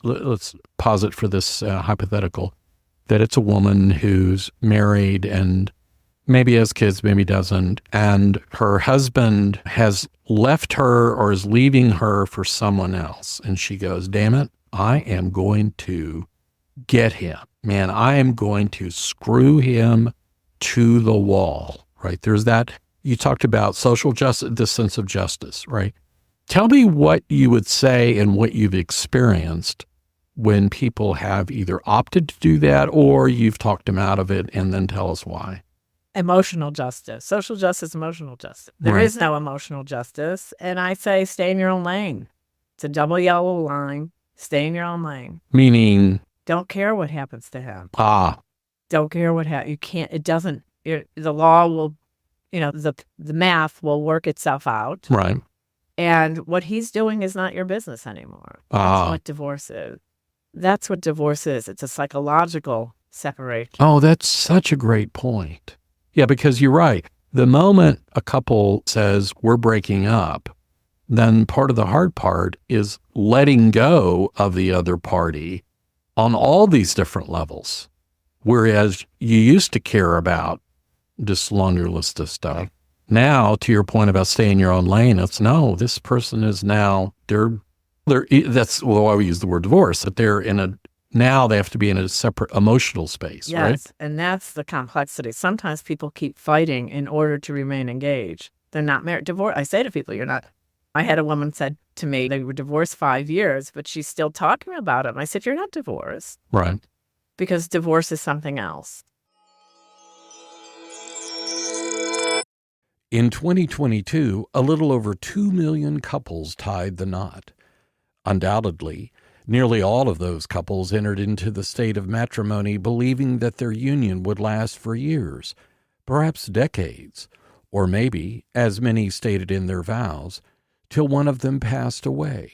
let's posit for this hypothetical, that it's a woman who's married and maybe has kids, maybe doesn't, and her husband has left her or is leaving her for someone else. And she goes, damn it, I am going to get him. Man, I am going to screw him to the wall, right? There's that, you talked about social justice, this sense of justice, right? Tell me what you would say and what you've experienced when people have either opted to do that or you've talked them out of it, and then tell us why. Emotional justice, social justice, emotional justice. There is no emotional justice. And I say, stay in your own lane. It's a double yellow line. Stay in your own lane. Meaning? Don't care what happens to him. Don't care what happens. You can't, it doesn't, the law will, the math will work itself out. Right. And what he's doing is not your business anymore. That's what divorce is. That's what divorce is. It's a psychological separation. Oh, that's such a great point. Yeah, because you're right. The moment a couple says we're breaking up, then part of the hard part is letting go of the other party on all these different levels. Whereas you used to care about this laundry list of stuff. Now, to your point about staying in your own lane, it's no, this person is now, that's why we use the word divorce, that now they have to be in a separate emotional space, right? Yes, and that's the complexity. Sometimes people keep fighting in order to remain engaged. They're not married. Divorce. I say to people, you're not. I had a woman said to me, they were divorced 5 years, but she's still talking about it. And I said, you're not divorced. Right. Because divorce is something else. In 2022, a little over 2 million couples tied the knot. Undoubtedly, nearly all of those couples entered into the state of matrimony believing that their union would last for years, perhaps decades, or maybe, as many stated in their vows, till one of them passed away.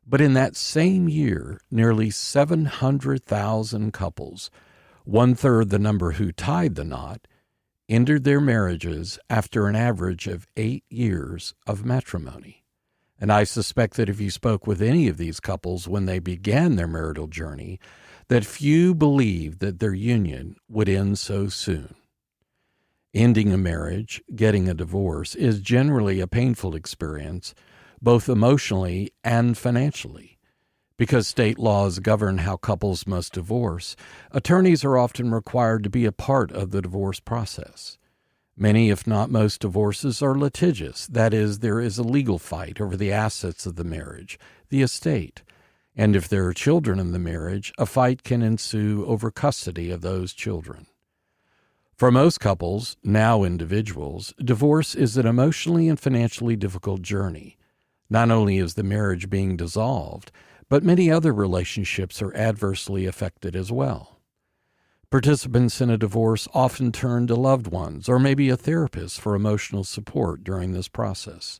But in that same year, nearly 700,000 couples, 1/3 the number who tied the knot, ended their marriages after an average of 8 years of matrimony. And I suspect that if you spoke with any of these couples when they began their marital journey, that few believed that their union would end so soon. Ending a marriage, getting a divorce, is generally a painful experience, both emotionally and financially. Because state laws govern how couples must divorce, attorneys are often required to be a part of the divorce process. Many, if not most, divorces are litigious. That is, there is a legal fight over the assets of the marriage, the estate. And if there are children in the marriage, a fight can ensue over custody of those children. For most couples, now individuals, divorce is an emotionally and financially difficult journey. Not only is the marriage being dissolved, but many other relationships are adversely affected as well. Participants in a divorce often turn to loved ones or maybe a therapist for emotional support during this process.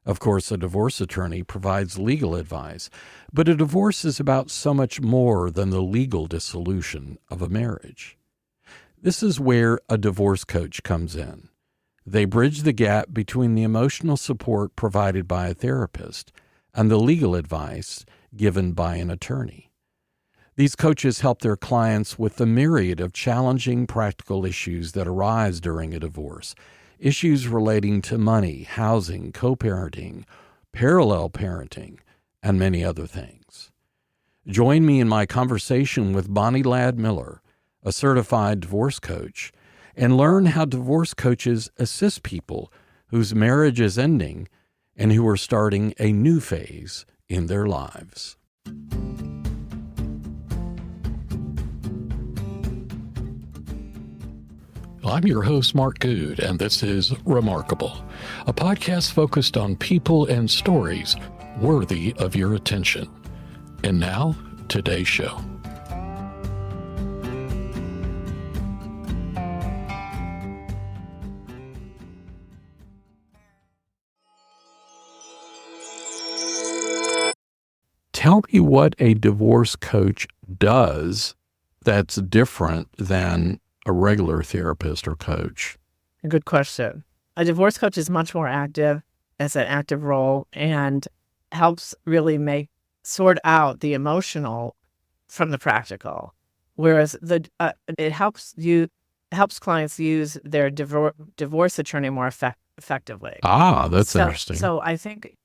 Of course, a divorce attorney provides legal advice, but a divorce is about so much more than the legal dissolution of a marriage. This is where a divorce coach comes in. They bridge the gap between the emotional support provided by a therapist and the legal advice given by an attorney. These coaches help their clients with the myriad of challenging practical issues that arise during a divorce, issues relating to money, housing, co-parenting, parallel parenting, and many other things. Join me in my conversation with Bonnie Ladd Miller, a certified divorce coach, and learn how divorce coaches assist people whose marriage is ending and who are starting a new phase in their lives. I'm your host, Mark Good, and this is Remarkable, a podcast focused on people and stories worthy of your attention. And now, today's show. Tell me what a divorce coach does that's different than a regular therapist or coach. Good question. A divorce coach is much more active, as an active role, and helps really make sort out the emotional from the practical, whereas it helps clients use their divorce attorney more effectively. That's interesting. So I think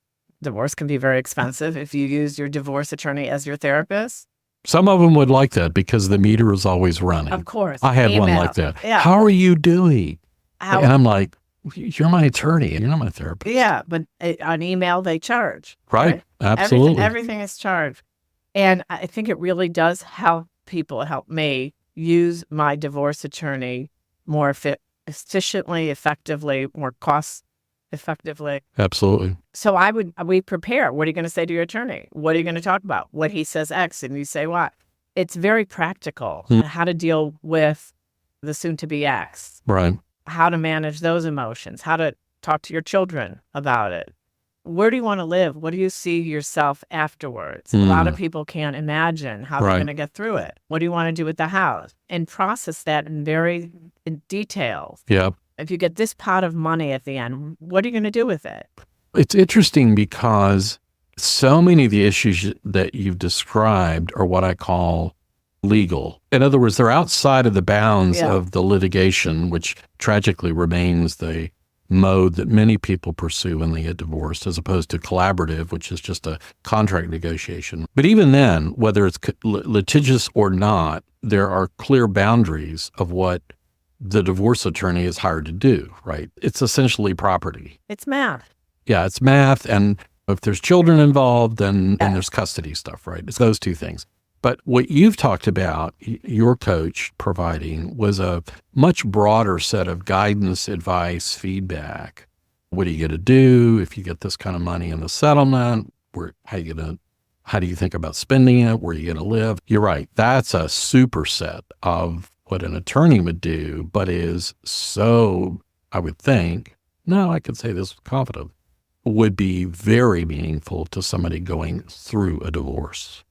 divorce can be very expensive if you use your divorce attorney as your therapist. Some of them would like that because the meter is always running. Of course. I had one like that. Yeah. How are you doing? And I'm like, you're my attorney. You're not my therapist. Yeah, but on email, they charge. Right. Absolutely. Everything is charged. And I think it really does help me use my divorce attorney more efficiently, effectively, more cost effectively. Absolutely. So we prepare. What are you going to say to your attorney? What are you going to talk about? What he says X and you say Y. It's very practical. How to deal with the soon-to-be X. Right. How to manage those emotions. How to talk to your children about it. Where do you want to live? What do you see yourself afterwards? A lot of people can't imagine how they're going to get through it. What do you want to do with the house? And process that in detail. Yeah. If you get this pot of money at the end, what are you going to do with it? It's interesting because so many of the issues that you've described are what I call legal. In other words, they're outside of the bounds of the litigation, which tragically remains the mode that many people pursue when they get divorced, as opposed to collaborative, which is just a contract negotiation. But even then, whether it's litigious or not, there are clear boundaries of what the divorce attorney is hired to do, right? It's essentially property. It's math. Yeah, it's math. And if there's children involved, then there's custody stuff, right? It's those two things. But what you've talked about, your coach providing, was a much broader set of guidance, advice, feedback. What are you going to do if you get this kind of money in the settlement? How do you think about spending it? Where are you going to live? You're right. That's a superset of what an attorney would do, but is so, I would think, no, I could say this with confidence, would be very meaningful to somebody going through a divorce.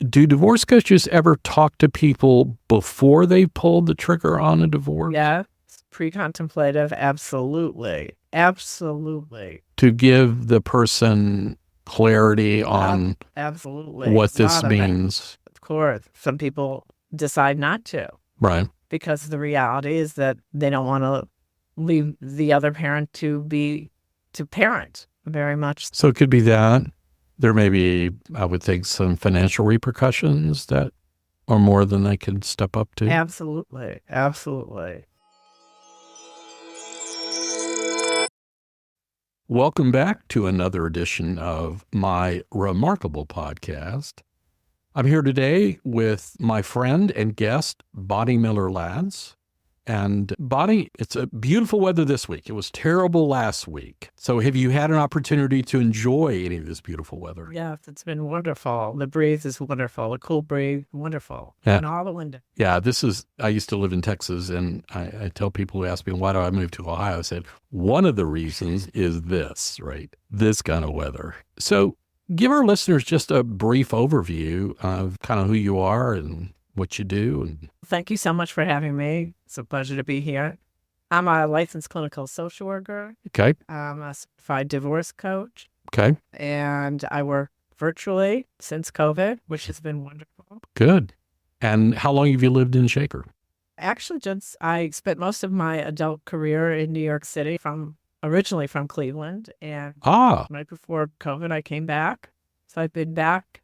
Do divorce coaches ever talk to people before they've pulled the trigger on a divorce? Yeah, pre-contemplative, absolutely. Absolutely. To give the person clarity on absolutely what this means. Of course. Some people decide not to. Right. Because the reality is that they don't want to leave the other parent to parent very much. So it could be that. There may be, I would think, some financial repercussions that are more than they can step up to. Absolutely. Absolutely. Welcome back to another edition of my remarkable podcast. I'm here today with my friend and guest, Bonnie Miller-Lads. And Bonnie, it's a beautiful weather this week. It was terrible last week. So have you had an opportunity to enjoy any of this beautiful weather? Yes, it's been wonderful. The breeze is wonderful. The cool breeze, wonderful. Yeah. And all the windows. Yeah, I used to live in Texas, and I tell people who ask me, why do I move to Ohio? I said, one of the reasons is this, right? This kind of weather. So give our listeners just a brief overview of kind of who you are and what you do. Thank you so much for having me. It's a pleasure to be here. I'm a licensed clinical social worker. Okay. I'm a certified divorce coach. Okay. And I work virtually since COVID, which has been wonderful. Good. And how long have you lived in Shaker? Actually, I spent most of my adult career in New York City, originally from Cleveland. And right before COVID, I came back. So I've been back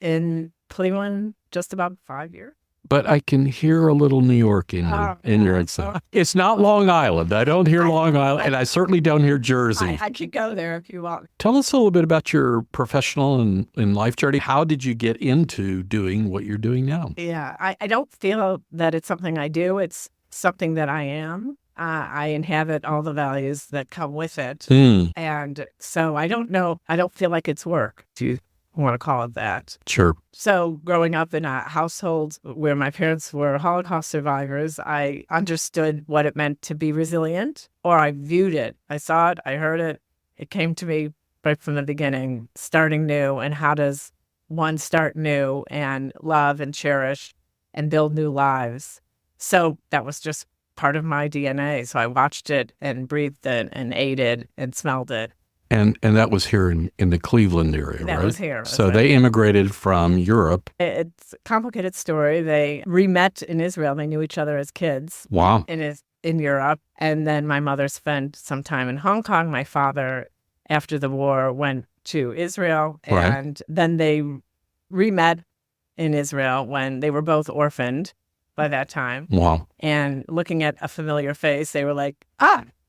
in Cleveland just about 5 years. But I can hear a little New York in your accent. It's not Long Island. I don't hear Long Island, and I certainly don't hear Jersey. I could go there if you want. Tell us a little bit about your professional and life journey. How did you get into doing what you're doing now? Yeah, I don't feel that it's something I do. It's something that I am. I inhabit all the values that come with it. And so I don't feel like it's work. Do you want to call it that? Sure. So growing up in a household where my parents were Holocaust survivors, I understood what it meant to be resilient, or I viewed it. I saw it, I heard it. It came to me right from the beginning, starting new, and how does one start new and love and cherish and build new lives. So that was just part of my DNA. So I watched it and breathed it and ate it and smelled it. And that was here in the Cleveland area, That right? was here. So they immigrated from Europe. It's a complicated story. They re-met in Israel. They knew each other as kids. Wow. In Europe. And then my mother spent some time in Hong Kong. My father, after the war, went to Israel. Right. And then they re-met in Israel when they were both orphaned by that time. Wow. And looking at a familiar face, they were like,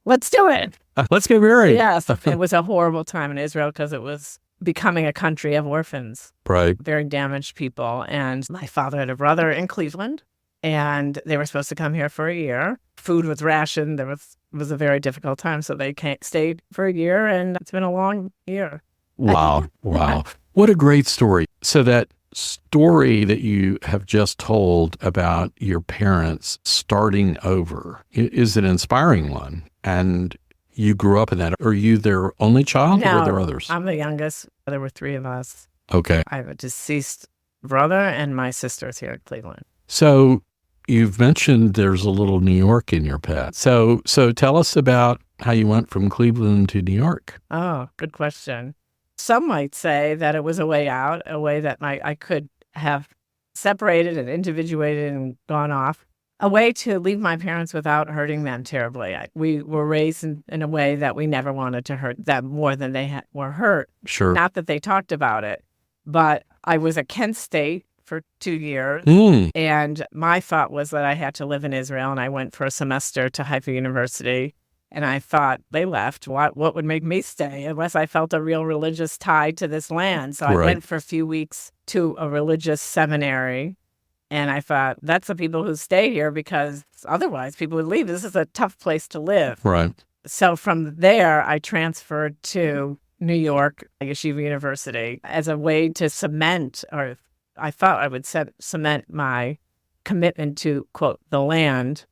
let's do it. Let's get married. Yes. It was a horrible time in Israel because it was becoming a country of orphans. Right. Very damaged people. And my father had a brother in Cleveland, and they were supposed to come here for a year. Food was rationed. It was a very difficult time. So they stayed for a year, and it's been a long year. Wow. Wow. What a great story. So that story that you have just told about your parents starting over is an inspiring one. And you grew up in that. Are you their only child, or were there others? I'm the youngest. There were three of us. Okay. I have a deceased brother, and my sister's here in Cleveland. So you've mentioned there's a little New York in your past. So tell us about how you went from Cleveland to New York. Oh, good question. Some might say that it was a way out, a way that I could have separated and individuated and gone off, a way to leave my parents without hurting them terribly. We were raised in a way that we never wanted to hurt them more than they were hurt. Sure. Not that they talked about it, but I was at Kent State for 2 years, and my thought was that I had to live in Israel, and I went for a semester to Haifa University. And I thought, they left. What would make me stay unless I felt a real religious tie to this land? So I went for a few weeks to a religious seminary. And I thought, that's the people who stay here, because otherwise people would leave. This is a tough place to live. Right. So from there, I transferred to New York, Yeshiva University, as a way to cement, or I thought I would cement my commitment to, quote, the land.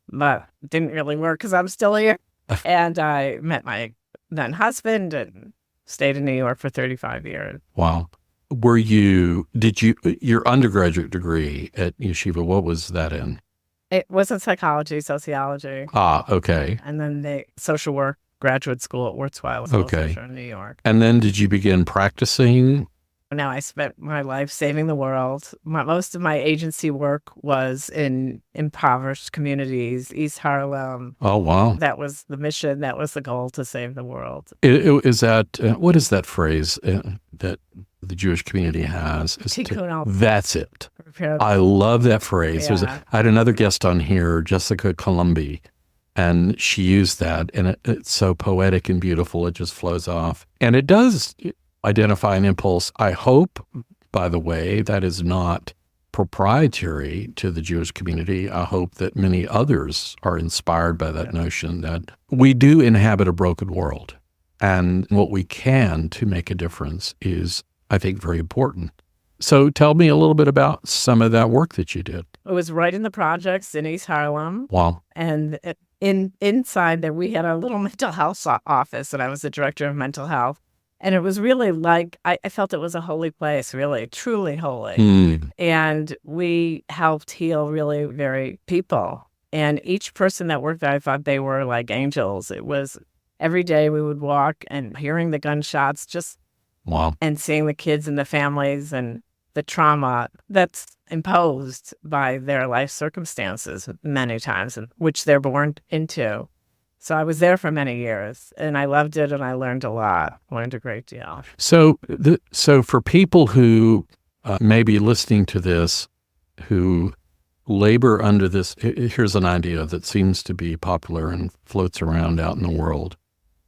But it didn't really work because I'm still here. And I met my then husband and stayed in New York for 35 years. Wow. Your undergraduate degree at Yeshiva, what was that in? It was in psychology, sociology. Okay. And then the social work graduate school at Wurzweiler in New York. And then did you begin practicing? Now I spent my life saving the world. Most of my agency work was in impoverished communities, East Harlem. Oh, wow. That was the mission. That was the goal, to save the world. Is that, what is that phrase that the Jewish community has? That's it. I love that phrase. Yeah. I had another guest on here, Jessica Columbi, and she used that, and it's so poetic and beautiful. It just flows off. And it does identify an impulse. I hope, by the way, that is not proprietary to the Jewish community. I hope that many others are inspired by that notion that we do inhabit a broken world. And what we can to make a difference is, I think, very important. So tell me a little bit about some of that work that you did. It was right in the projects in East Harlem. Wow. And inside there, we had a little mental health office, and I was the director of mental health. And it was really like, I felt it was a holy place, really, truly holy. And we helped heal really very people. And each person that worked there, I thought they were like angels. It was every day we would walk and hearing the gunshots, and seeing the kids and the families and the trauma that's imposed by their life circumstances many times, which they're born into. So I was there for many years, and I loved it, and I learned a lot, learned a great deal. So for people who may be listening to this, who labor under this, here's an idea that seems to be popular and floats around out in the world,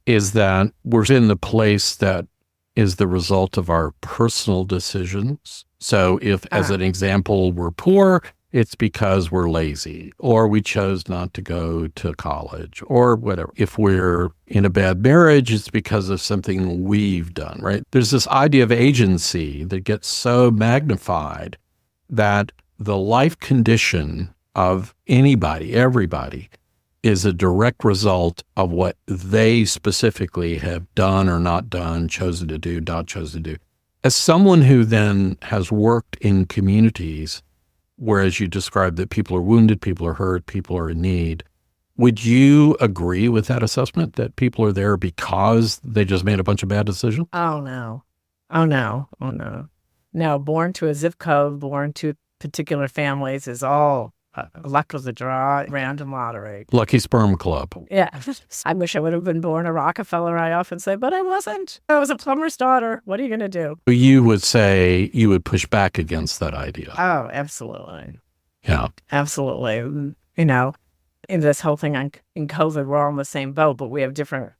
is that we're in the place that is the result of our personal decisions. So if, as an example, we're poor, it's because we're lazy, or we chose not to go to college, or whatever. If we're in a bad marriage, it's because of something we've done, right? There's this idea of agency that gets so magnified that the life condition of anybody, everybody, is a direct result of what they specifically have done or not done, chosen to do, not chosen to do. As someone who then has worked in communities, whereas you described that people are wounded, people are hurt, people are in need, Would you agree with that assessment that people are there because they just made a bunch of bad decisions? Oh, no. Oh, no. Oh, no. No, born to a zip code, born to particular families is all luck of the draw, random lottery. Lucky Sperm Club. Yeah. I wish I would have been born a Rockefeller, I often say, but I wasn't. I was a plumber's daughter. What are you going to do? You would say you would push back against that idea. Oh, absolutely. Yeah. Absolutely. You know, in this whole thing in COVID, we're all in the same boat, but we have different.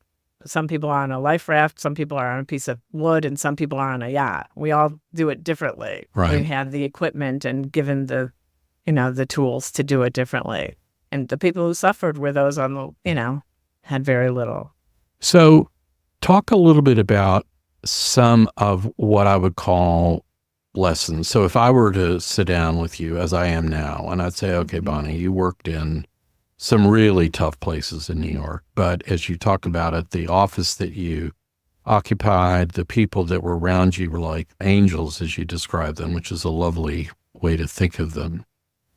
Some people are on a life raft, some people are on a piece of wood, and some people are on a yacht. We all do it differently. Right. We have the equipment and given the tools to do it differently. And the people who suffered were those on the, had very little. So talk a little bit about some of what I would call lessons. So if I were to sit down with you as I am now, and I'd say, okay, Bonnie, you worked in some really tough places in New York, but as you talk about it, the office that you occupied, the people that were around you were like angels, as you describe them, which is a lovely way to think of them.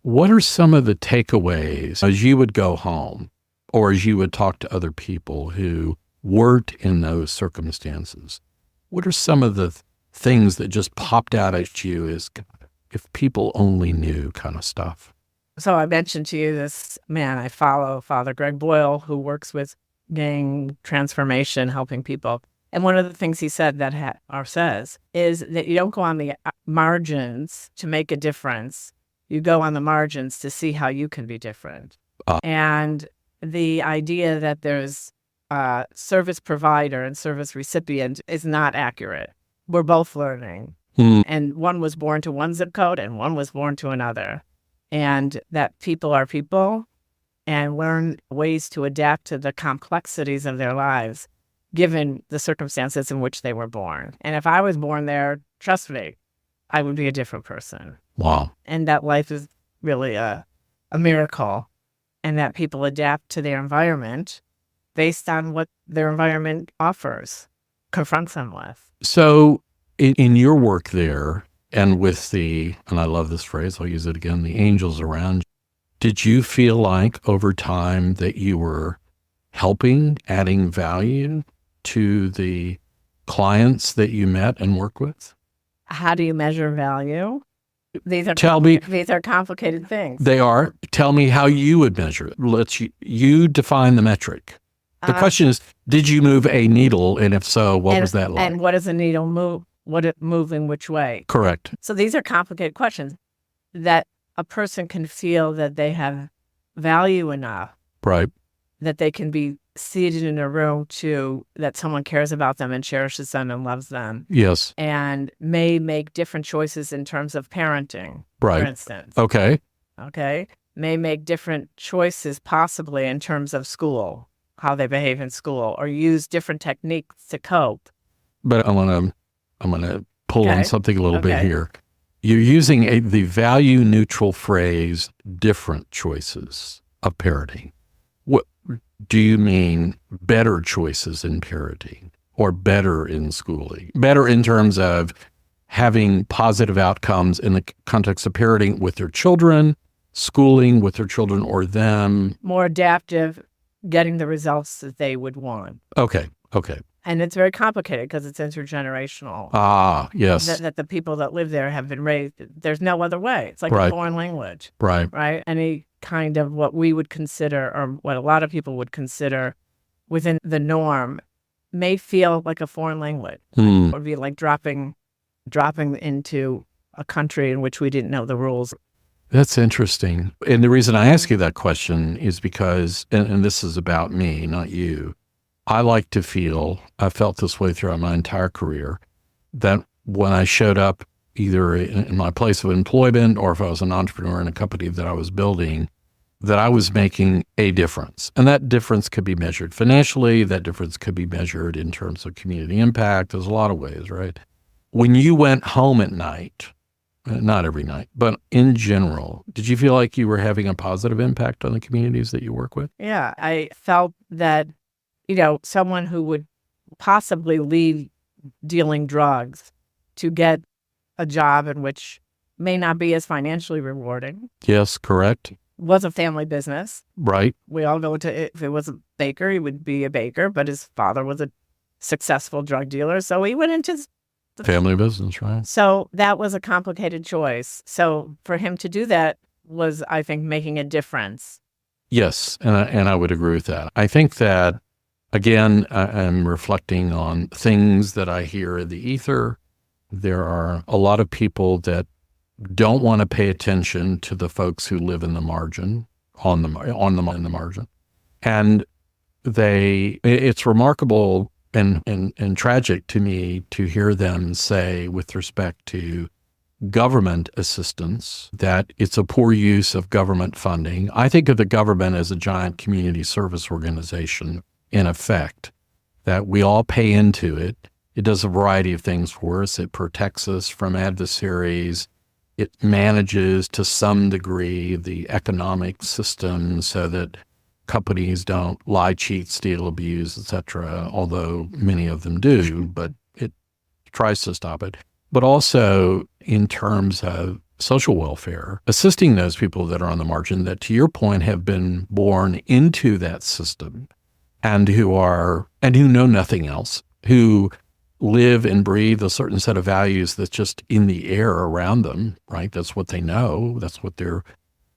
What are some of the takeaways as you would go home or as you would talk to other people who weren't in those circumstances? What are some of the things that just popped out at you as if people only knew kind of stuff? So I mentioned to you this man I follow, Father Greg Boyle, who works with gang transformation, helping people. And one of the things he said says is that you don't go on the margins to make a difference. You go on the margins to see how you can be different. And the idea that there's a service provider and service recipient is not accurate. We're both learning. And one was born to one zip code and one was born to another. And that people are people and learn ways to adapt to the complexities of their lives, given the circumstances in which they were born. And if I was born there, trust me, I would be a different person. Wow. And that life is really a miracle, and that people adapt to their environment based on what their environment offers, confronts them with. So in your work there, and with and I love this phrase, I'll use it again, the angels around you, did you feel like over time that you were helping, adding value to the clients that you met and worked with? How do you measure value? These are complicated things. They are. Tell me how you would measure it. You define the metric. The question is, did you move a needle? And if so, what was that like? And what does a needle move? What it move in which way? Correct. So these are complicated questions that a person can feel that they have value enough. Right. That they can be seated in a room that someone cares about them and cherishes them and loves them. Yes. And may make different choices in terms of parenting, right. For instance. Okay. May make different choices possibly in terms of school, how they behave in school, or use different techniques to cope. But I'm gonna pull on something a little bit here. You're using the value neutral phrase, different choices of parenting. What do you mean better choices in parenting or better in schooling? Better in terms of having positive outcomes in the context of parenting with their children, schooling with their children or them? More adaptive, getting the results that they would want. Okay. And it's very complicated because it's intergenerational. Yes. That the people that live there have been raised. There's no other way. It's like a foreign language. Right. Any kind of what we would consider, or what a lot of people would consider within the norm, may feel like a foreign language. Or be like dropping into a country in which we didn't know the rules. That's interesting. And the reason I ask you that question is because, and this is about me, not you, I like to feel, I felt this way throughout my entire career, that when I showed up either in my place of employment or if I was an entrepreneur in a company that I was building, that I was making a difference. And that difference could be measured financially. That difference could be measured in terms of community impact. There's a lot of ways, right? When you went home at night, not every night, but in general, did you feel like you were having a positive impact on the communities that you work with? Yeah, I felt that, someone who would possibly leave dealing drugs to get a job in which may not be as financially rewarding. Yes, correct. was a family business. Right. We all go to, if it was a baker, he would be a baker, but his father was a successful drug dealer. So he went into the Family business, right? So that was a complicated choice. So for him to do that was, I think, making a difference. Yes, and I would agree with that. I think that, again, I'm reflecting on things that I hear in the ether. There are a lot of people that don't want to pay attention to the folks who live in the margin, in the margin. And it's remarkable and tragic to me to hear them say, with respect to government assistance, that it's a poor use of government funding. I think of the government as a giant community service organization, in effect, that we all pay into it. It does a variety of things for us. It protects us from adversaries. It manages to some degree the economic system so that companies don't lie, cheat, steal, abuse, etc., although many of them do, but it tries to stop it. But also in terms of social welfare, assisting those people that are on the margin that, to your point, have been born into that system and who know nothing else, who live and breathe a certain set of values that's just in the air around them, right? That's what they know. That's what their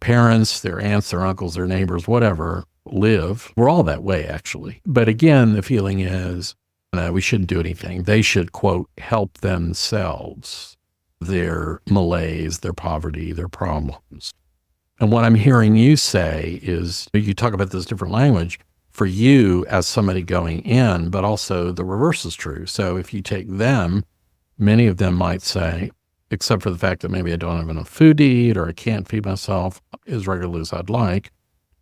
parents, their aunts, their uncles, their neighbors, whatever, live. We're all that way, actually. But again, the feeling is, we shouldn't do anything. They should, quote, help themselves, their malaise, their poverty, their problems. And what I'm hearing you say is, you talk about this different language for you as somebody going in, but also the reverse is true. So if you take them, many of them might say, except for the fact that maybe I don't have enough food to eat or I can't feed myself as regularly as I'd like,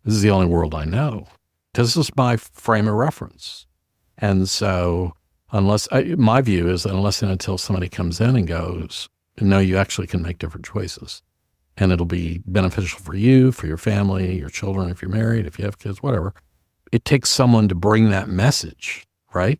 this is the only world I know. This is my frame of reference. And so my view is that unless and until somebody comes in and goes, no, you actually can make different choices. And it'll be beneficial for you, for your family, your children, if you're married, if you have kids, whatever. It takes someone to bring that message, right?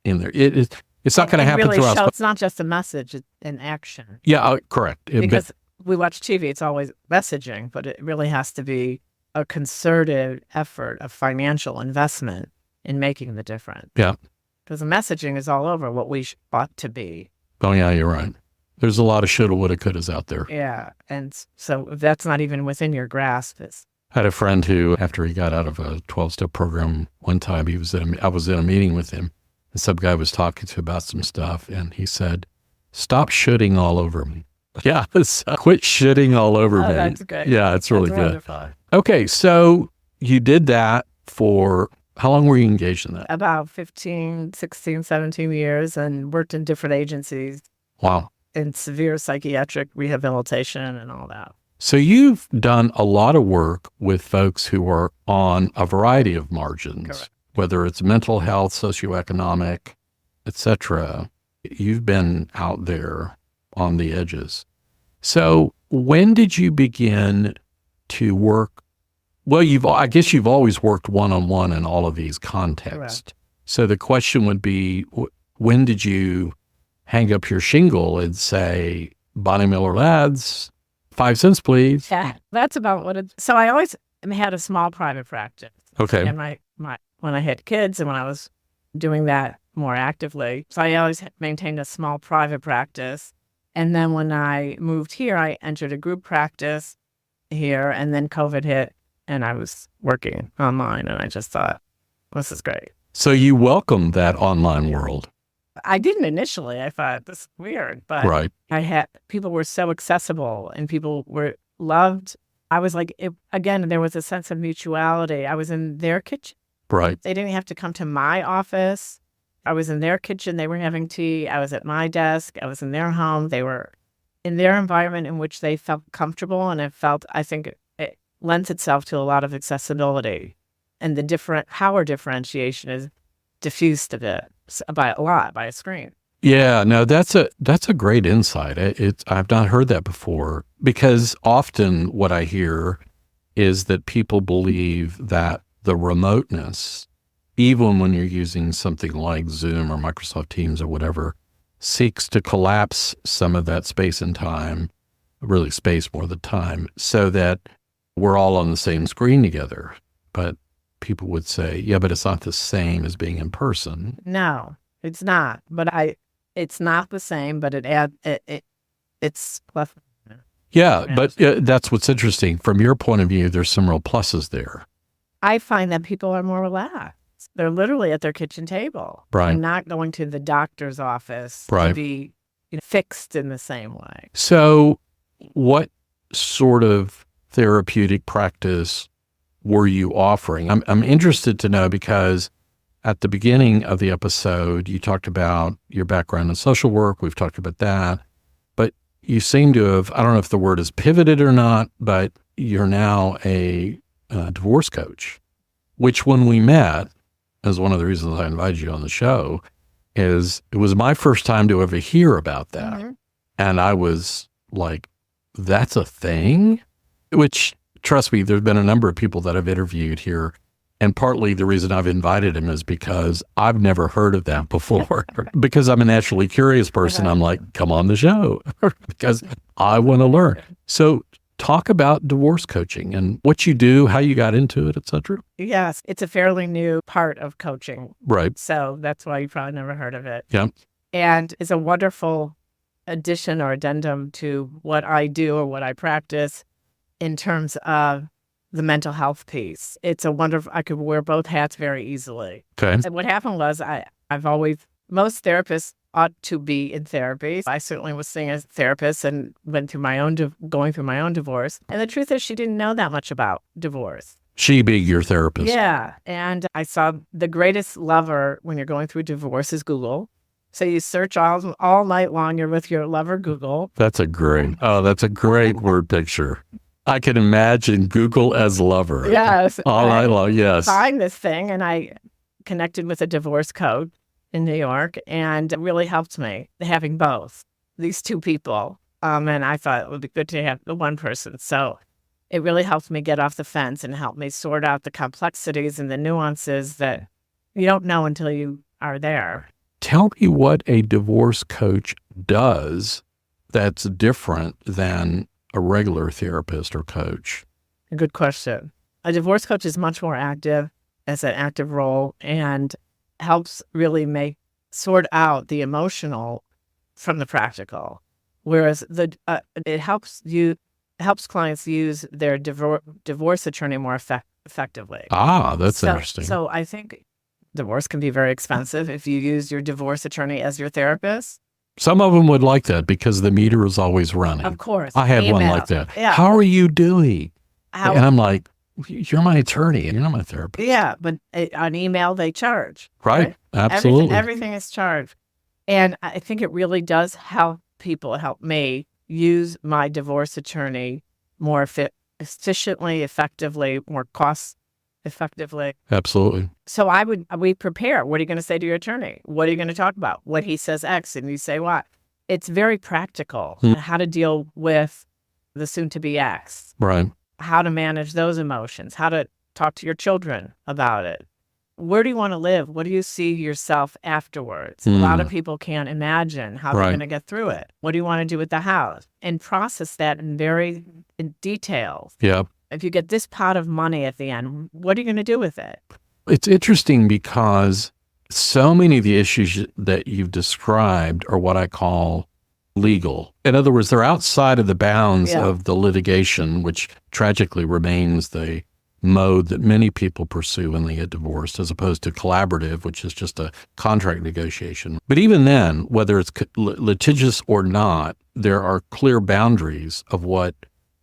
In there. It's not going to happen through us. It's not just a message, it's an action. Yeah, correct. Because we watch TV, it's always messaging, but it really has to be a concerted effort of financial investment in making the difference. Yeah. Because the messaging is all over what we ought to be. Oh, yeah, you're right. There's a lot of shoulda, woulda, couldas out there. Yeah. And so if that's not even within your grasp, I had a friend who, after he got out of a 12-step program one time, I was in a meeting with him, and some guy was talking to him about some stuff, and he said, "Stop shitting all over me." Yeah, quit shitting all over me. That's great. Yeah, it's really good. Wonderful. Okay, so you did that for, how long were you engaged in that? About 15, 16, 17 years, and worked in different agencies. Wow. In severe psychiatric rehabilitation and all that. So you've done a lot of work with folks who are on a variety of margins, Correct. Whether it's mental health, socioeconomic, etc. You've been out there on the edges. So when did you begin to work? Well, I guess you've always worked one-on-one in all of these contexts. Correct. So the question would be, when did you hang up your shingle and say, Bonnie Miller Lads, 5 cents, please? Yeah, that's about what it. So I always had a small private practice. Okay. And when I had kids and when I was doing that more actively, so I always maintained a small private practice. And then when I moved here, I entered a group practice here, and then COVID hit, and I was working online, and I just thought, this is great. So you welcomed that online world. I didn't initially. I thought, this is weird, but Right. people were so accessible and people were loved. I was like, again, there was a sense of mutuality. I was in their kitchen. Right. They didn't have to come to my office. I was in their kitchen. They were having tea. I was at my desk. I was in their home. They were in their environment in which they felt comfortable. And I think it lends itself to a lot of accessibility. And the power differentiation is diffused a bit by a screen. Yeah, no, that's a great insight. I've not heard that before, because often what I hear is that people believe that the remoteness, even when you're using something like Zoom or Microsoft Teams or whatever, seeks to collapse some of that space and time, really space more than time, so that we're all on the same screen together. But people would say, yeah, but it's not the same as being in person. No, it's not. But it's not the same, but it's plus. Yeah, but that's what's interesting. From your point of view, there's some real pluses there. I find that people are more relaxed. They're literally at their kitchen table. Right. They're not going to the doctor's office to be fixed in the same way. So what sort of therapeutic practice were you offering? I'm interested to know, because at the beginning of the episode, you talked about your background in social work. We've talked about that. But you seem to have, I don't know if the word is pivoted or not, but you're now a divorce coach, which when we met, as one of the reasons I invited you on the show, is it was my first time to ever hear about that. Mm-hmm. And I was like, that's a thing? Which, trust me, there's been a number of people that I've interviewed here. And partly the reason I've invited him is because I've never heard of that before. Because I'm a naturally curious person. I'm like, come on the show because I want to learn. So talk about divorce coaching and what you do, how you got into it, et cetera. Yes, it's a fairly new part of coaching. Right. So that's why you probably never heard of it. Yeah. And it's a wonderful addition or addendum to what I do or what I practice in terms of the mental health piece. It's a wonderful, I could wear both hats very easily. Okay. And what happened was most therapists ought to be in therapy. I certainly was seeing a therapist and went through going through my own divorce. And the truth is she didn't know that much about divorce. She being your therapist. Yeah. And I saw the greatest lover when you're going through divorce is Google. So you search all night long, you're with your lover Google. That's a great word picture. I can imagine Google as lover. Yes. All night long, yes. Find this thing, and I connected with a divorce coach in New York, and it really helped me having both these two people. And I thought it would be good to have the one person. So it really helped me get off the fence and helped me sort out the complexities and the nuances that you don't know until you are there. Tell me what a divorce coach does that's different than a regular therapist or coach. A good question. A divorce coach is much more active, as an active role, and helps really sort out the emotional from the practical. Whereas it helps clients use their divorce attorney more effectively. Ah, that's interesting. So I think divorce can be very expensive if you use your divorce attorney as your therapist. Some of them would like that because the meter is always running. Of course. I had one like that. Yeah. How are you doing? And I'm like, you're my attorney and you're not my therapist. Yeah, but on email they charge. Right. Absolutely. Everything is charged. And I think it really does help me use my divorce attorney more efficiently, effectively, more cost effectively. Absolutely. So we prepare. What are you going to say to your attorney? What are you going to talk about? What he says X and you say Y. It's very practical. How to deal with the soon-to-be X. Right. How to manage those emotions. How to talk to your children about it. Where do you want to live? What do you see yourself afterwards? A lot of people can't imagine how they're going to get through it. What do you want to do with the house? And process that in detail. Yeah. If you get this pot of money at the end, what are you going to do with it? It's interesting because so many of the issues that you've described are what I call legal. In other words, they're outside of the bounds of the litigation, which tragically remains the mode that many people pursue when they get divorced, as opposed to collaborative, which is just a contract negotiation. But even then, whether it's litigious or not, there are clear boundaries of what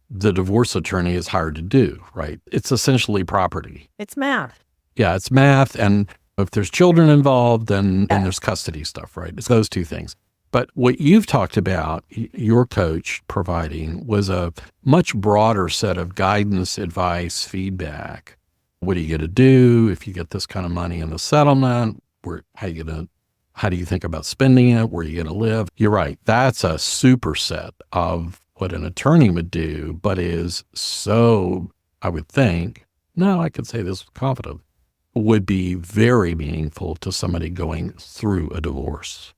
the divorce attorney is hired to do, right? It's essentially property. It's math. Yeah, it's math. And if there's children involved, then there's custody stuff, right? It's those two things. But what you've talked about, your coach providing, was a much broader set of guidance, advice, feedback. What are you going to do if you get this kind of money in the settlement? How do you think about spending it? Where are you going to live? You're right. That's a superset of what an attorney would do, but is so, I would think, I could say this with confidence, would be very meaningful to somebody going through a divorce.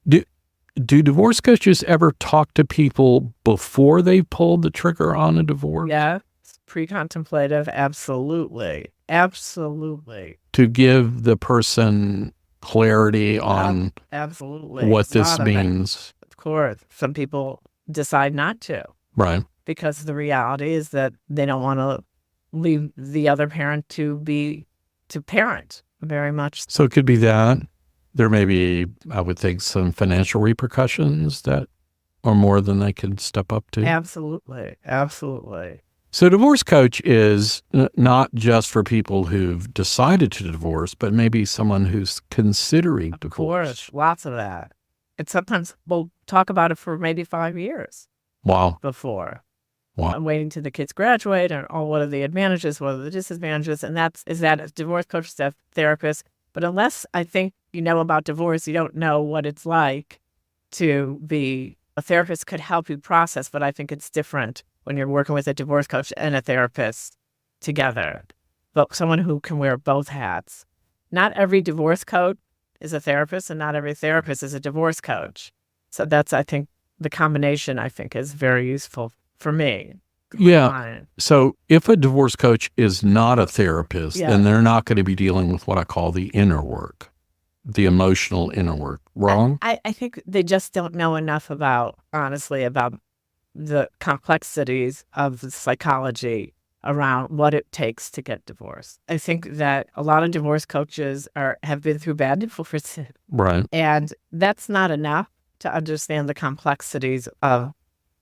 Do divorce coaches ever talk to people before they've pulled the trigger on a divorce? Yeah. Pre-contemplative, absolutely. Absolutely. To give the person clarity on Absolutely. what A this lot of it. means. Of course, some people decide not to Right. because the reality is that they don't want to leave the other parent to parent very much. So it could be that. There may be, I would think, some financial repercussions that are more than they can step up to. Absolutely. Absolutely. So divorce coach is not just for people who've decided to divorce, but maybe someone who's considering Of divorce. course, lots of that. And sometimes we'll talk about it for maybe 5 years Wow. before. Wow. I'm waiting till the kids graduate, and what are the advantages, what are the disadvantages, and is that a divorce coach, is that a therapist? But unless I think you know about divorce, you don't know what it's like to be a therapist. Could help you process, but I think it's different when you're working with a divorce coach and a therapist together. But someone who can wear both hats. Not every divorce coach is a therapist, and not every therapist is a divorce coach. So that's, I think, the combination, I think, is very useful for me. Yeah. So if a divorce coach is not a therapist, then they're not going to be dealing with what I call the inner work, the emotional inner work. Wrong? I think they just don't know enough honestly, about the complexities of the psychology around what it takes to get divorced. I think that a lot of divorce coaches have been through bad divorces. Right. And that's not enough to understand the complexities of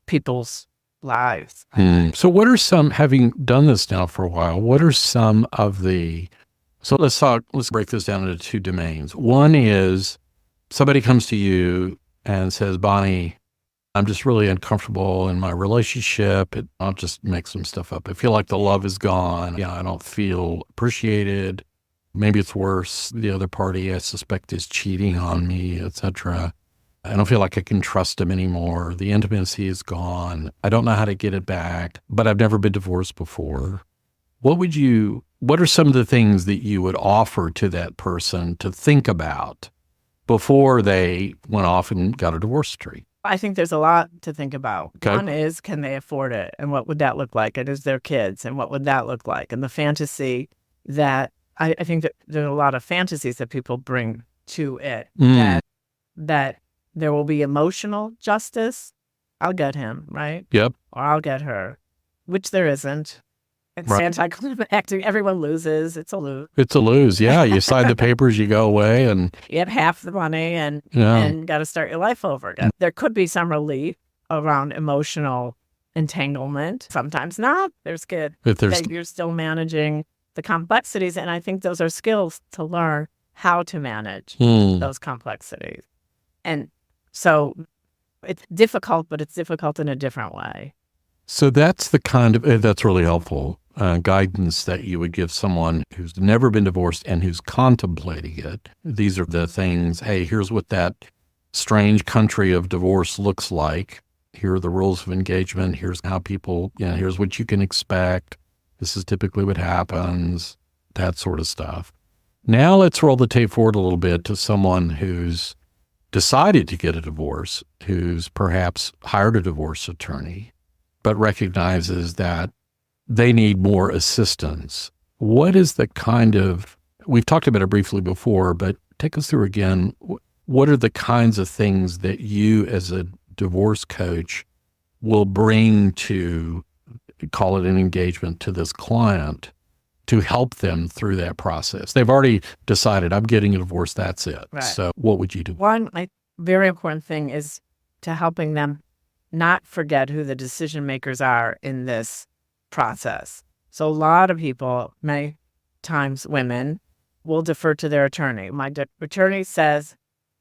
people's lives. So what are some, having done this now for a while, what are some of so let's break this down into two domains. One is somebody comes to you and says, Bonnie, I'm just really uncomfortable in my relationship. I'll just make some stuff up. I feel like the love is gone. I don't feel appreciated. Maybe it's worse. The other party, I suspect, is cheating on me, etc. I don't feel like I can trust him anymore. The intimacy is gone. I don't know how to get it back, but I've never been divorced before. What are some of the things that you would offer to that person to think about before they went off and got a divorce decree? I think there's a lot to think about. Okay. One is, can they afford it? And what would that look like? And is there kids? And what would that look like? And the fantasy that I think that there are a lot of fantasies that people bring to it, that there will be emotional justice. I'll get him, right? Yep. Or I'll get her, which there isn't. It's Right. anticlimactic. Everyone loses. It's a lose. It's a lose. Yeah. You sign the papers, you go away, and You have half the money and yeah. got to start your life over again. There could be some relief around emotional entanglement. Sometimes not. There's good. If there's That you're still managing the complexities. And I think those are skills to learn how to manage those complexities. And so it's difficult, but it's difficult in a different way. So that's the kind of, that's really helpful guidance that you would give someone who's never been divorced and who's contemplating it. These are the things, hey, here's what that strange country of divorce looks like. Here are the rules of engagement. Here's how people, here's what you can expect. This is typically what happens, that sort of stuff. Now let's roll the tape forward a little bit to someone who's decided to get a divorce, who's perhaps hired a divorce attorney, but recognizes that they need more assistance. What is the we've talked about it briefly before, but take us through again. What are the kinds of things that you as a divorce coach will bring to, call it an engagement, to this client to help them through that process? They've already decided, I'm getting a divorce, that's it. Right. So what would you do? One very important thing is to helping them not forget who the decision makers are in this process. So a lot of people, many times women, will defer to their attorney. My attorney says,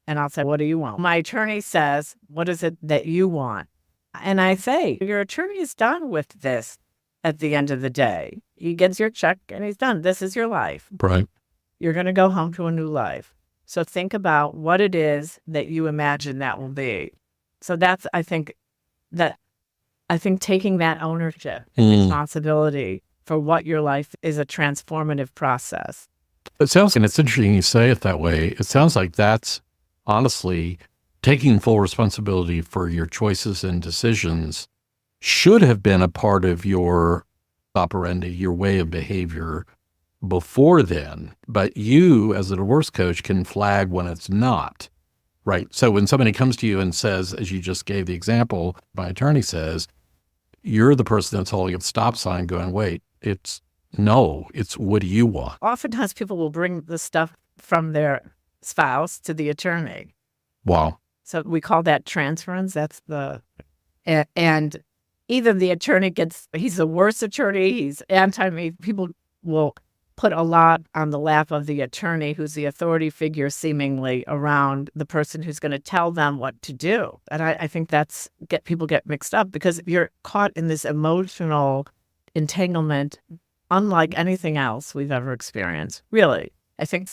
and I'll say, what do you want? My attorney says, what is it that you want? And I say, your attorney is done with this at the end of the day. He gets your check and he's done. This is your life. Right. You're going to go home to a new life. So think about what it is that you imagine that will be. So that's, I think taking that ownership and responsibility for what your life is a transformative process. It sounds, and it's interesting you say it that way. It sounds like that's honestly taking full responsibility for your choices and decisions should have been a part of your operandi, your way of behavior before then. But you, as a divorce coach, can flag when it's not, right? So when somebody comes to you and says, as you just gave the example, my attorney says, you're the person that's holding a stop sign going, wait, it's what do you want? Oftentimes people will bring the stuff from their spouse to the attorney. Wow. So we call that transference. And either the attorney he's the worst attorney, he's anti-me. People will put a lot on the lap of the attorney, who's the authority figure seemingly around the person who's going to tell them what to do. And I think people get mixed up because you're caught in this emotional entanglement unlike anything else we've ever experienced. Really, I think,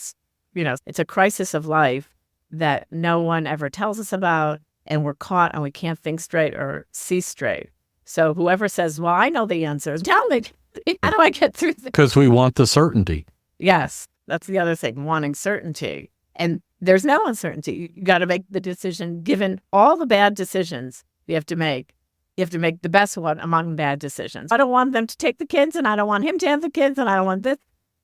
it's a crisis of life that no one ever tells us about, and we're caught and we can't think straight or see straight. So whoever says, well, I know the answers, tell me, how do I get through this? Because we want the certainty. Yes, that's the other thing, wanting certainty. And there's no uncertainty. You got to make the decision, given all the bad decisions you have to make. You have to make the best one among bad decisions. I don't want them to take the kids, and I don't want him to have the kids, and I don't want this.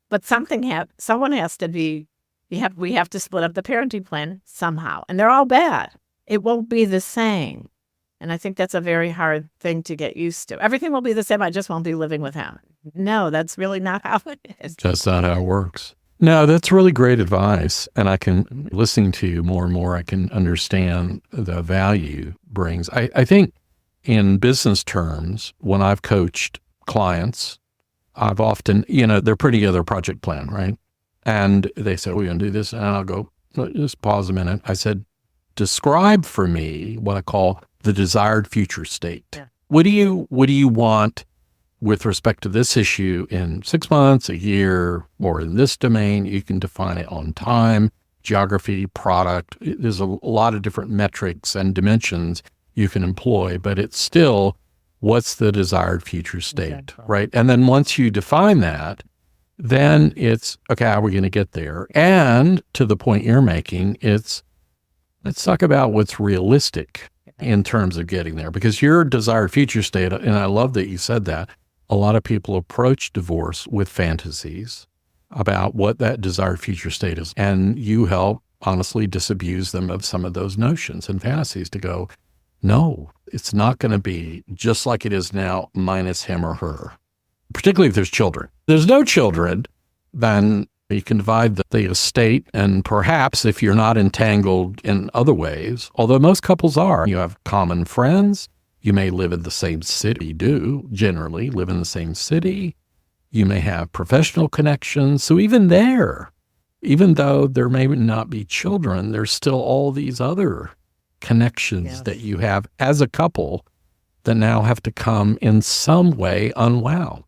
But someone has to be, we have to split up the parenting plan somehow. And they're all bad. It won't be the same. And I think that's a very hard thing to get used to. Everything will be the same. I just won't be living with him. No, that's really not how it is. That's not how it works. No, that's really great advice. And listening to you more and more, I can understand the value brings. I think in business terms, when I've coached clients, I've often, they're putting together a project plan, right? And they say, we're going to do this. And I'll go, just pause a minute. I said, describe for me what I call the desired future state. Yeah. What do you want with respect to this issue in 6 months, a year, or in this domain? You can define it on time, geography, product. There's a lot of different metrics and dimensions you can employ, but it's still what's the desired future state, exactly. Right? And then once you define that, then it's, okay, how are we going to get there? And to the point you're making, let's talk about what's realistic in terms of getting there, because your desired future state, and I love that you said that, a lot of people approach divorce with fantasies about what that desired future state is. And you help honestly disabuse them of some of those notions and fantasies to go, no, it's not going to be just like it is now minus him or her, particularly if there's children. If there's no children, then you can divide the estate, and perhaps if you're not entangled in other ways, although most couples are, you have common friends, you may live in the same city, generally live in the same city, you may have professional connections. So even there, even though there may not be children, there's still all these other connections that you have as a couple that now have to come in some way unwound,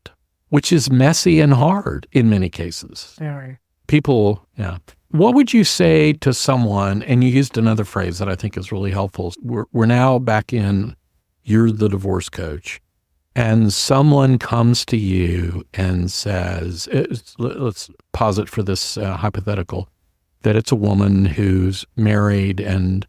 which is messy and hard in many cases. Very. People, What would you say to someone, and you used another phrase that I think is really helpful. We're now back in, you're the divorce coach, and someone comes to you and says, let's posit for this hypothetical, that it's a woman who's married and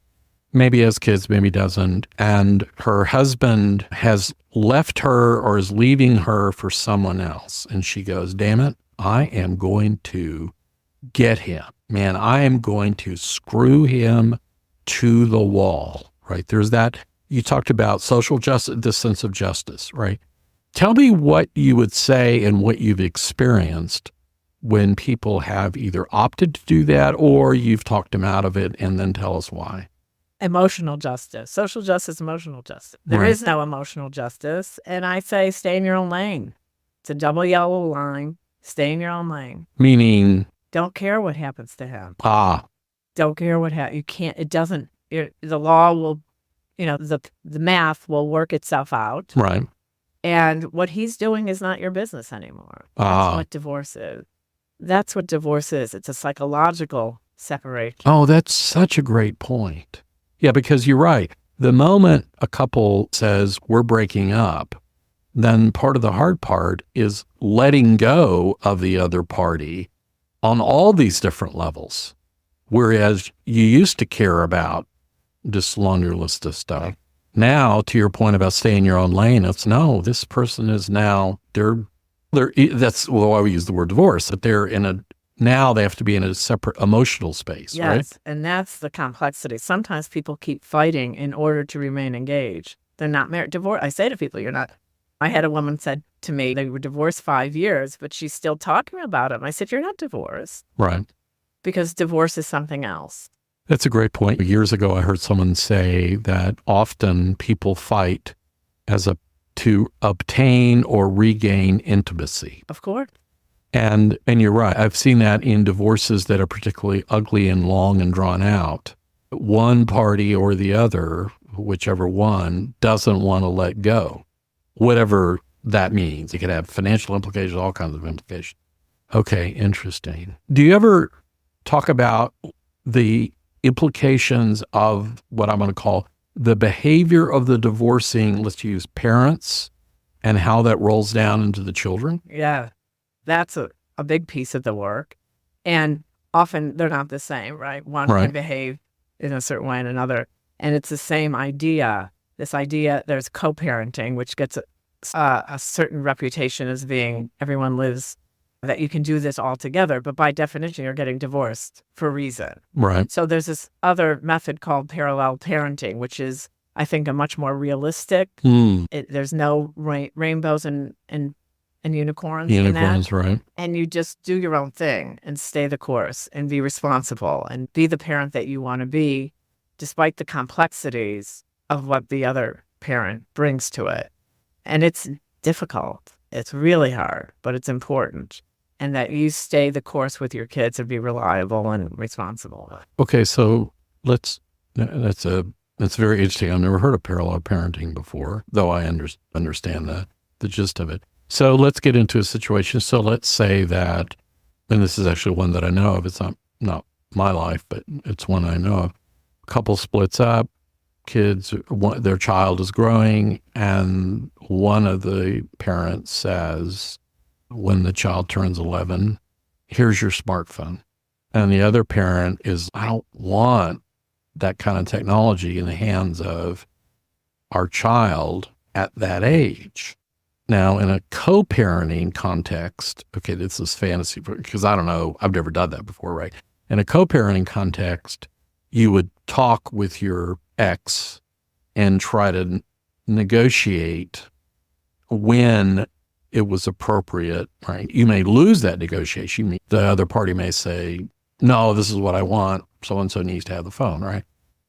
maybe has kids, maybe doesn't, and her husband has left her or is leaving her for someone else. And she goes, damn it, I am going to get him. Man, I am going to screw him to the wall, right? There's that, you talked about social justice, this sense of justice, right? Tell me what you would say and what you've experienced when people have either opted to do that or you've talked them out of it, and then tell us why. Emotional justice, social justice, emotional justice. There is no emotional justice. And I say, stay in your own lane. It's a double yellow line. Stay in your own lane. Meaning? Don't care what happens to him. Don't care what happens. You can't, it doesn't, the law will, the math will work itself out. Right. And what he's doing is not your business anymore. That's what divorce is. That's what divorce is. It's a psychological separation. Oh, that's such a great point. Yeah, because you're right. The moment a couple says we're breaking up, then part of the hard part is letting go of the other party on all these different levels. Whereas you used to care about this laundry list of stuff. Now, to your point about staying in your own lane, it's no, this person is now, they're That's why we use the word divorce, that now they have to be in a separate emotional space, right? Yes, and that's the complexity. Sometimes people keep fighting in order to remain engaged. They're not married. Divorce. I say to people, you're not. I had a woman said to me, they were divorced 5 years, but she's still talking about him. I said, you're not divorced. Right. Because divorce is something else. That's a great point. Years ago, I heard someone say that often people fight to obtain or regain intimacy. Of course. And you're right. I've seen that in divorces that are particularly ugly and long and drawn out. One party or the other, whichever one, doesn't want to let go, whatever that means. It could have financial implications, all kinds of implications. Okay, interesting. Do you ever talk about the implications of what I'm going to call the behavior of the divorcing, let's use parents, and how that rolls down into the children? Yeah. That's a big piece of the work. And often they're not the same, right? One can behave in a certain way and another. And it's the same idea. This idea, there's co-parenting, which gets a certain reputation as being everyone lives, that you can do this all together. But by definition, you're getting divorced for a reason. Right. So there's this other method called parallel parenting, which is, I think, a much more realistic. There's no rainbows and unicorns in that. Right. And you just do your own thing and stay the course and be responsible and be the parent that you want to be, despite the complexities of what the other parent brings to it. And it's difficult. It's really hard, but it's important. And that you stay the course with your kids and be reliable and responsible. Okay, so that's very interesting. I've never heard of parallel parenting before, though I understand the gist of it. So let's get into a situation. So let's say that, and this is actually one that I know of. It's not my life, but it's one I know of. Couple splits up, their child is growing, and one of the parents says, when the child turns 11, here's your smartphone. And the other parent is, I don't want that kind of technology in the hands of our child at that age. Now, in a co-parenting context, okay, this is fantasy because I don't know, I've never done that before, right? In a co-parenting context, you would talk with your ex and try to negotiate when it was appropriate, right? You may lose that negotiation. The other party may say, no, this is what I want. So-and-so needs to have the phone, right?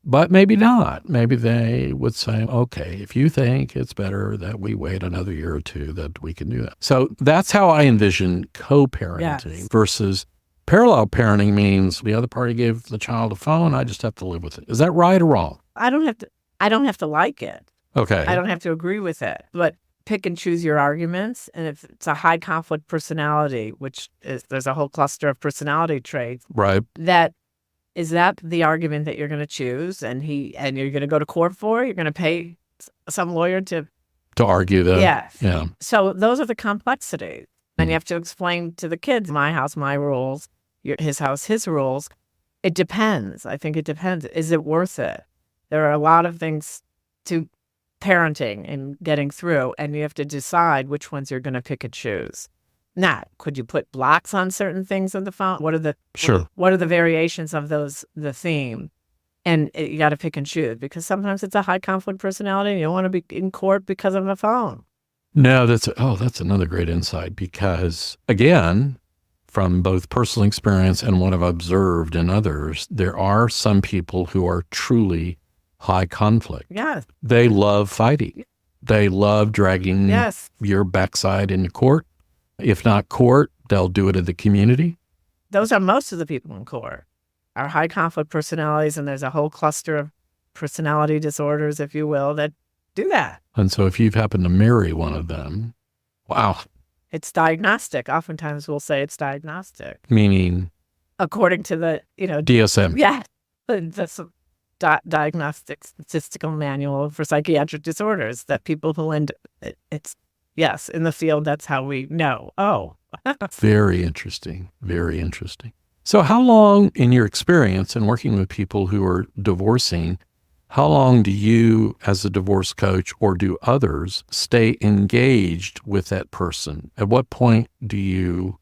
But maybe not. Maybe they would say, okay, if you think it's better that we wait another year or two, that we can do that. So that's how I envision co-parenting versus parallel parenting means the other party gave the child a phone. I just have to live with it. Is that right or wrong? I don't have to like it. Okay. I don't have to agree with it, but pick and choose your arguments. And if it's a high conflict personality, there's a whole cluster of personality traits. Right. Is that the argument that you're going to choose and you're going to go to court for? You're going to pay some lawyer to argue that? Yes. Yeah. So those are the complexities. And you have to explain to the kids, my house, my rules, his house, his rules. It depends. I think it depends. Is it worth it? There are a lot of things to parenting and getting through, and you have to decide which ones you're going to pick and choose. Now, could you put blocks on certain things on the phone? What are the variations of the theme? And you got to pick and choose because sometimes it's a high conflict personality and you don't want to be in court because of a phone. No, that's another great insight because, again, from both personal experience and what I've observed in others, there are some people who are truly high conflict. Yes. They love fighting. They love dragging your backside into court. If not court, they'll do it in the community. Those are most of the people in court are high conflict personalities, and there's a whole cluster of personality disorders, if you will, that do that. And so if you've happened to marry one of them, wow. It's diagnostic. Oftentimes we'll say it's diagnostic. Meaning? According to the, DSM. Yeah. That's Diagnostic Statistical Manual for Psychiatric Disorders, that people who yes, in the field, that's how we know. Oh. Very interesting. Very interesting. So how long, in your experience in working with people who are divorcing, How long do you, as a divorce coach, or do others, stay engaged with that person? At what point do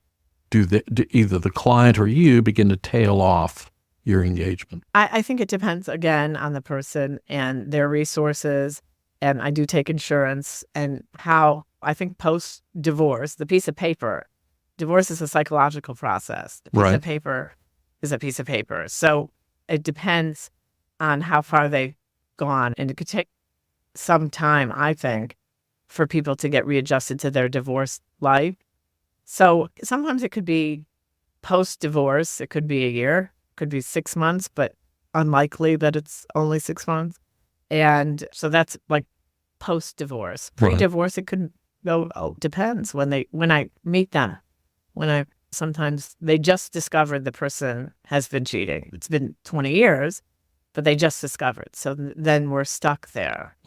either the client or you begin to tail off your engagement? I think it depends, again, on the person and their resources. And I do take insurance, and how I think post-divorce, the piece of paper, divorce is a psychological process. The piece of paper is a piece of paper. So it depends on how far they've gone. And it could take some time, I think, for people to get readjusted to their divorce life. So sometimes it could be post-divorce. It could be a year, it could be 6 months, but unlikely that it's only 6 months. And so that's like post-divorce. Pre-divorce, it could go, depends when I meet them. Sometimes they just discovered the person has been cheating. It's been 20 years, but they just discovered. So then we're stuck there.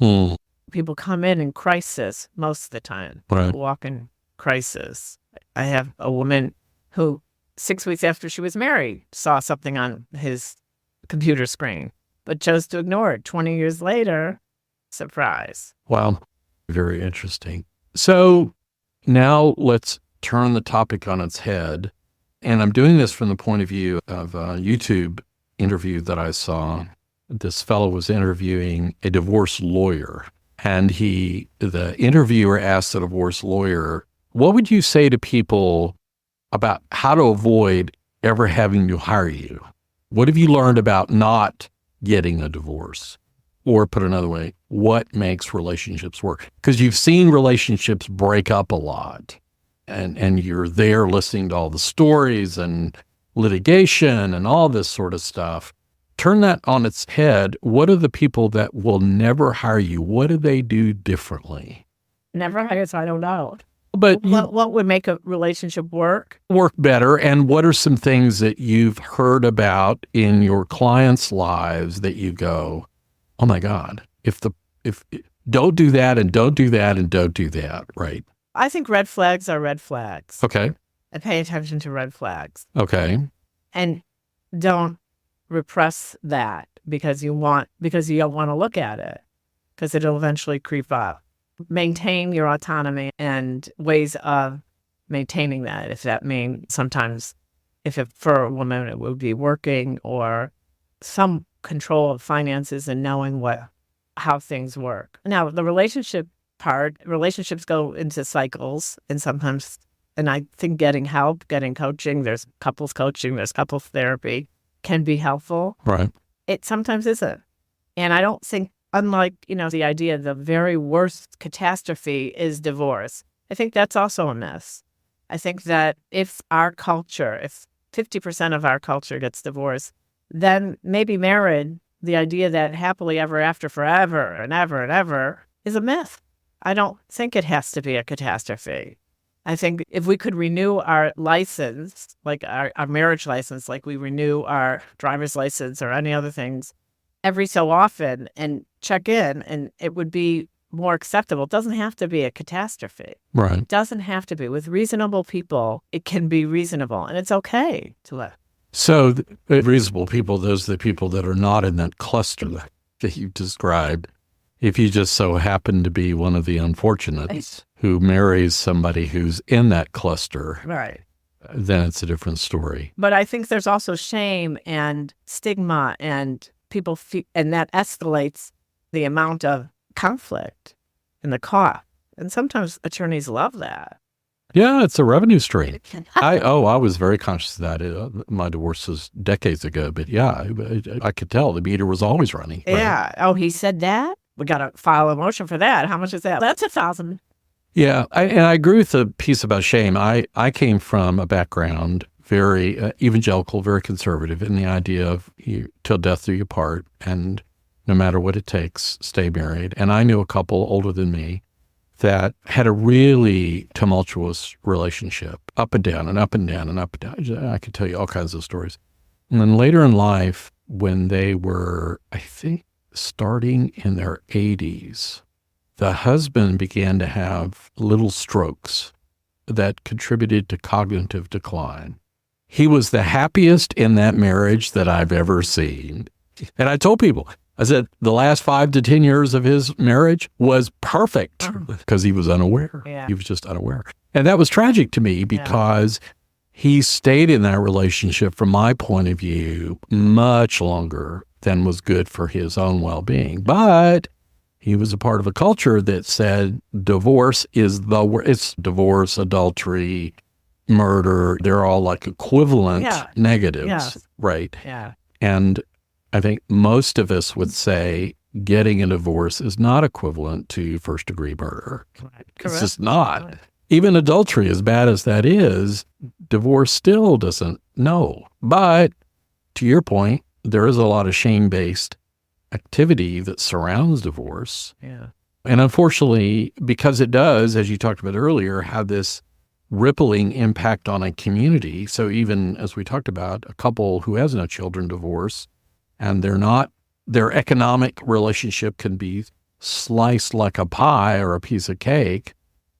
People come in crisis most of the time. Walk in crisis. I have a woman who 6 weeks after she was married saw something on his computer screen, but chose to ignore it. 20 years later, surprise. Wow. Very interesting. So now let's turn the topic on its head. And I'm doing this from the point of view of a YouTube interview that I saw. This fellow was interviewing a divorce lawyer, and the interviewer asked the divorce lawyer, what would you say to people about how to avoid ever having to hire you? What have you learned about not getting a divorce? Or put another way, what makes relationships work? Because you've seen relationships break up a lot, and you're there listening to all the stories and litigation and all this sort of stuff. Turn that on its head. What are the people that will never hire you? What do they do differently? Never hire, so I don't know. But what would make a relationship work better? And what are some things that you've heard about in your clients' lives that you go, oh my God, if don't do that and don't do that and don't do that, right? I think red flags are red flags. Okay. And pay attention to red flags. Okay. And don't repress that because you don't want to look at it, because it'll eventually creep up. Maintain your autonomy and ways of maintaining that. If that means sometimes, for a woman, it would be working or some control of finances and knowing how things work. Now, the relationship part, relationships go into cycles, and I think getting help, getting coaching, there's couples coaching, there's couples therapy, can be helpful. Right. It sometimes isn't. And I don't think, unlike, the idea the very worst catastrophe is divorce, I think that's also a myth. I think that if 50% of our culture gets divorced, then maybe married, the idea that happily ever after forever and ever and ever is a myth. I don't think it has to be a catastrophe. I think if we could renew our license, like our marriage license, like we renew our driver's license or any other things every so often and check in, and it would be more acceptable. It doesn't have to be a catastrophe. Right. It doesn't have to be. With reasonable people, it can be reasonable, and it's okay to live. So reasonable people, those are the people that are not in that cluster that you described. If you just so happen to be one of the unfortunates who marries somebody who's in that cluster, right, then it's a different story. But I think there's also shame and stigma, and people and that escalates the amount of conflict and the cost. And sometimes attorneys love that. Yeah, it's a revenue stream. I was very conscious of that. My divorce was decades ago, but yeah, I could tell the meter was always running. Right? Yeah. Oh, he said that? We got to file a motion for that. How much is that? That's $1,000. Yeah, and I agree with the piece about shame. I came from a background very evangelical, very conservative in the idea of till death do you part, and no matter what it takes, stay married. And I knew a couple older than me that had a really tumultuous relationship, up and down and up and down and up and down. I could tell you all kinds of stories. And then later in life, when they were, I think, starting in their 80s, the husband began to have little strokes that contributed to cognitive decline. He was the happiest in that marriage that I've ever seen. And I told people, I said the last 5 to 10 years of his marriage was perfect because he was unaware. Yeah. He was just unaware. And that was tragic to me because he stayed in that relationship, from my point of view, much longer than was good for his own well-being. But he was a part of a culture that said divorce is it's divorce, adultery, murder. They're all like equivalent negatives, right? Yeah. And I think most of us would say getting a divorce is not equivalent to first-degree murder. Right. It's just not. Right. Even adultery, as bad as that is, divorce still doesn't know. But to your point, there is a lot of shame-based activity that surrounds divorce. Yeah. And unfortunately, because it does, as you talked about earlier, have this rippling impact on a community. So even as we talked about, a couple who has no children divorce, and their economic relationship can be sliced like a pie or a piece of cake,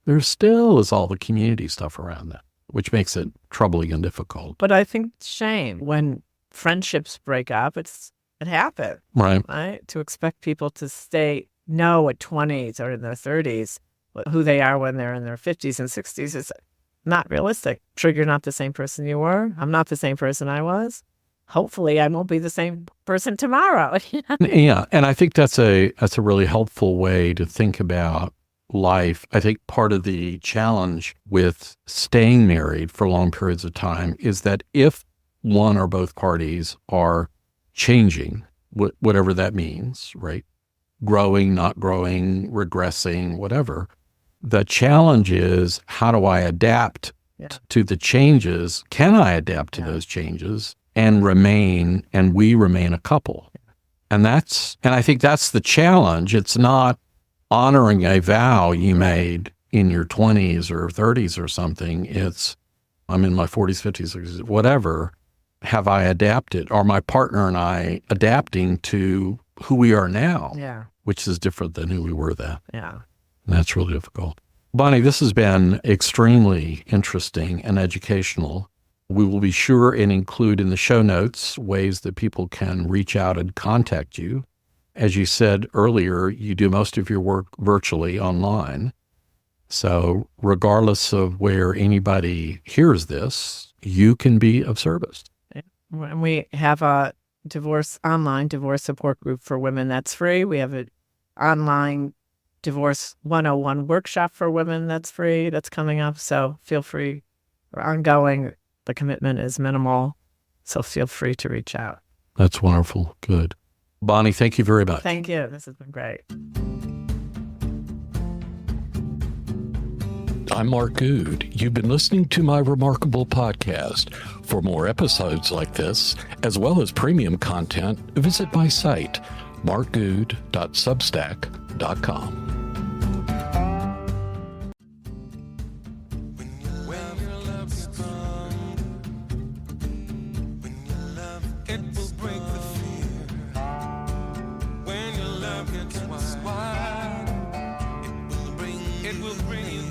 there still is all the community stuff around that, which makes it troubling and difficult. But I think shame, when friendships break up, it happens. Right? To expect people to know at 20s or in their 30s who they are when they're in their 50s and 60s is not realistic. Sure, you're not the same person you were. I'm not the same person I was. Hopefully I won't be the same person tomorrow. Yeah. And I think that's a really helpful way to think about life. I think part of the challenge with staying married for long periods of time is that if one or both parties are changing, whatever that means, right? Growing, not growing, regressing, whatever. The challenge is, how do I adapt to the changes? Can I adapt to those changes and we remain a couple? And I think that's the challenge. It's not honoring a vow you made in your 20s or 30s or something. It's, I'm in my 40s, 50s, 60s, whatever. Have I adapted? Are my partner and I adapting to who we are now? Yeah. Which is different than who we were then. Yeah. And that's really difficult. Bonnie, this has been extremely interesting and educational. We will be sure and include in the show notes ways that people can reach out and contact you. As you said earlier, you do most of your work virtually online. So regardless of where anybody hears this, you can be of service. And we have a online divorce support group for women that's free. We have an online divorce 101 workshop for women that's free, that's coming up. So feel free. We're ongoing. The commitment is minimal. So feel free to reach out. That's wonderful. Good. Bonnie, thank you very much. Thank you. This has been great. I'm Mark Good. You've been listening to my remarkable podcast. For more episodes like this, as well as premium content, visit my site, markgood.substack.com. It will bring you